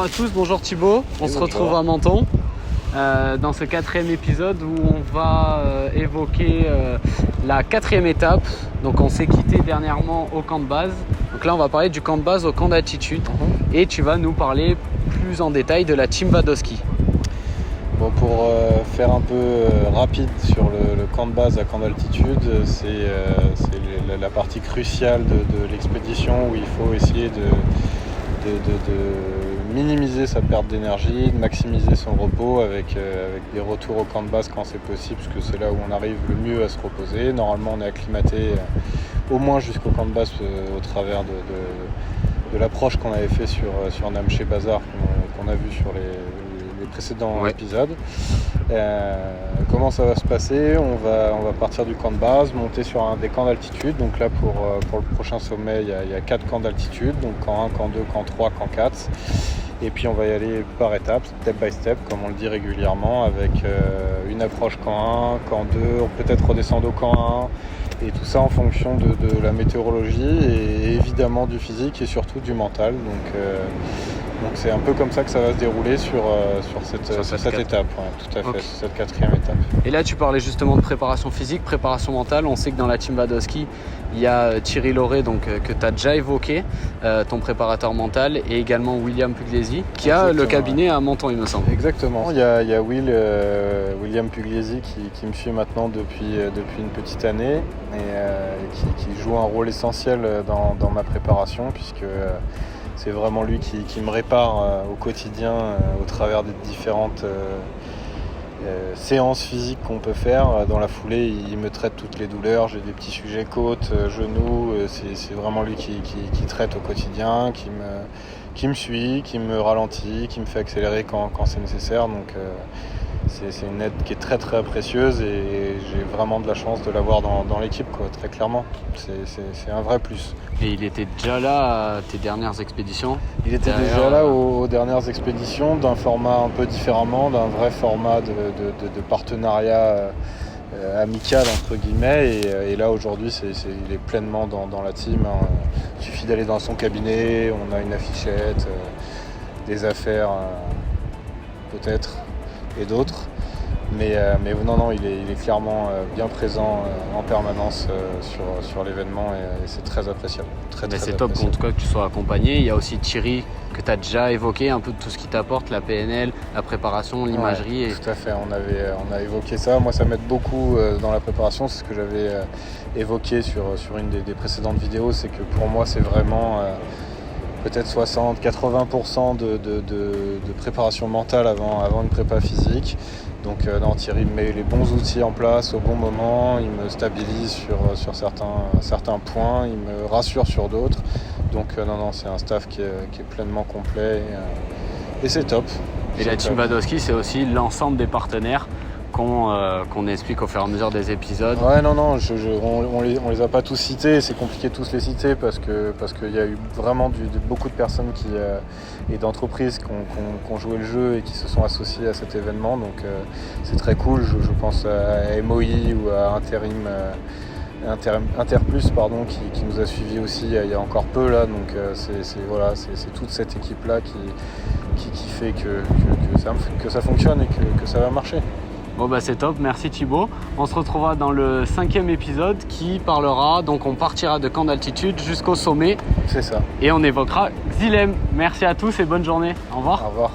à tous, bonjour Thibaut, on se retrouve à Menton dans ce 4e épisode où on va évoquer la 4e étape. Donc on s'est quitté dernièrement au camp de base, donc là on va parler du camp de base au camp d'altitude et tu vas nous parler plus en détail de la Team Wadowski. Bon, pour faire un peu rapide sur le camp de base à camp d'altitude, c'est la partie cruciale de l'expédition où il faut essayer de minimiser sa perte d'énergie, de maximiser son repos avec des retours au camp de base quand c'est possible, parce que c'est là où on arrive le mieux à se reposer. Normalement on est acclimaté au moins jusqu'au camp de base au travers de l'approche qu'on avait fait sur Namche Bazar qu'on a vu sur les précédents épisodes. Comment ça va se passer? On va partir du camp de base, monter sur un des camps d'altitude. Donc là pour le prochain sommet il y a 4 camps d'altitude, donc camp 1, camp 2, camp 3, camp 4. Et puis on va y aller par étapes, step by step, comme on le dit régulièrement, avec une approche camp 1, camp 2, peut-être redescendre au camp 1, et tout ça en fonction de la météorologie et évidemment du physique et surtout du mental. Donc c'est un peu comme ça que ça va se dérouler sur cette étape, tout à fait, sur cette 4e étape. Et là tu parlais justement de préparation physique, préparation mentale. On sait que dans la Team Wadowski, il y a Thierry Lauré que tu as déjà évoqué, ton préparateur mental, et également William Pugliesi qui a le cabinet à Menton, il me semble. Exactement, il y a William Pugliesi qui me suit maintenant depuis une petite année et qui joue un rôle essentiel dans ma préparation, puisque c'est vraiment lui qui me répare au quotidien au travers des différentes séances physiques qu'on peut faire. Dans la foulée, il me traite toutes les douleurs. J'ai des petits sujets côtes, genoux. C'est vraiment lui qui traite au quotidien, qui me suit, qui me ralentit, qui me fait accélérer quand c'est nécessaire. Donc c'est une aide qui est très très précieuse et j'ai vraiment de la chance de l'avoir dans l'équipe, très clairement. C'est un vrai plus. Et il était déjà là à tes dernières expéditions? Il était déjà là aux dernières expéditions, d'un format un peu différemment, d'un vrai format de partenariat amical entre guillemets. Et là aujourd'hui il est pleinement dans la team. Il suffit d'aller dans son cabinet, on a une affichette, des affaires peut-être et d'autres. Mais non, il est clairement bien présent en permanence sur l'événement et c'est très appréciable. Très c'est top en tout cas que tu sois accompagné. Il y a aussi Thierry que tu as déjà évoqué, un peu de tout ce qui t'apporte, la PNL, la préparation, l'imagerie. Ouais, tout à fait, on a évoqué ça. Moi ça m'aide beaucoup dans la préparation, c'est ce que j'avais évoqué sur une des précédentes vidéos, c'est que pour moi c'est vraiment peut-être 60-80% de préparation mentale avant une prépa physique. Donc Thierry met les bons outils en place au bon moment, il me stabilise sur certains points, il me rassure sur d'autres. Donc c'est un staff qui est pleinement complet et c'est top. Et la Team Wadowski, c'est aussi l'ensemble des partenaires qu'on explique au fur et à mesure des épisodes. Ouais, on les a pas tous cités, c'est compliqué de tous les citer parce qu'il y a eu vraiment beaucoup de personnes et d'entreprises qui ont joué le jeu et qui se sont associées à cet événement, donc c'est très cool. Je pense à MOI ou à Interplus qui nous a suivis aussi il y a encore peu là, donc c'est toute cette équipe là qui fait que ça fonctionne et que ça va marcher. Bon c'est top, merci Thibaut. On se retrouvera dans le 5e épisode qui parlera, donc on partira de camp d'altitude jusqu'au sommet. C'est ça. Et on évoquera Xylem. Merci à tous et bonne journée. Au revoir. Au revoir.